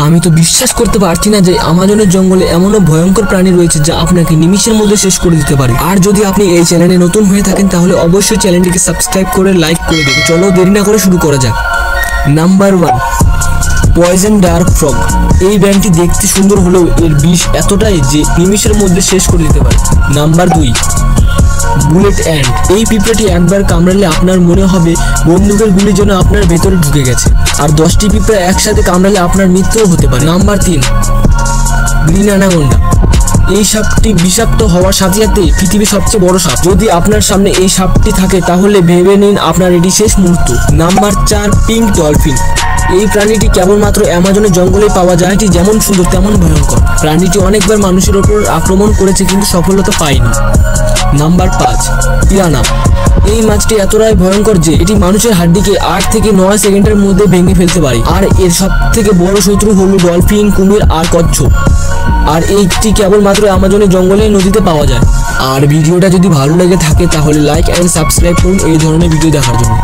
আমি তো বিশ্বাস করতে পারছি না যে আমাজনের জঙ্গলে এমনও ভয়ঙ্কর প্রাণী রয়েছে যা আপনাকে নিমিষের মধ্যে শেষ করে দিতে পারে। আর যদি আপনি এই চ্যানেলে নতুন হয়ে থাকেন তাহলে অবশ্যই চ্যানেলটিকে সাবস্ক্রাইব করে লাইক করে দিন। চলো দেরি না করে শুরু করা যাক। Number 1, poison dark frog. এই ব্যাঙটি দেখতে সুন্দর হলেও এর বিষ এতটাই যে নিমিষের মধ্যে শেষ করে দিতে পারে। Number 2, bullet ant. এই পিঁপড়াটি একবার কামড়ালে আপনার মনে হবে বন্দুকের গুলি যেন আপনার ভেতরে ঢুকে গেছে। আর 10টি পিঁপড়া একসাথে কামড়ালে আপনার মৃত্যুও হতে পারে। Number 3, green anaconda. এই সাপটি বিষাক্ত হওয়ার সাথে সাথে পৃথিবীর সবচেয়ে বড় সাপ। যদি আপনার সামনে এই সাপটি থাকে তাহলে ভেবে নিন আপনার এটি শেষ মুহূর্ত। Number 4, pink dolphin. এই প্রাণীটি কেবলমাত্র অ্যামাজনের জঙ্গলে পাওয়া যায়। এটি যেমন সুন্দর তেমন ভয়ঙ্কর। প্রাণীটি অনেকবার মানুষের ওপর আক্রমণ করেছে কিন্তু সফলতা পায়নি। নাম্বার 5, পিরানা। এই মাছটি এতটাই ভয়ঙ্কর যে এটি মানুষের হাড্ডিকে 8 থেকে 9 সেকেন্ডের মধ্যে ভেঙে ফেলতে পারে। আর এর সব থেকে বড় শত্রু হলো ডলফিন, কুমির আর কচ্ছপ। আর এইটি কেবলমাত্র আমাজনের জঙ্গলে নদীতে পাওয়া যায়। আর ভিডিওটা যদি ভালো লেগে থাকে তাহলে লাইক অ্যান্ড সাবস্ক্রাইব করুন এই ধরনের ভিডিও দেখার জন্য।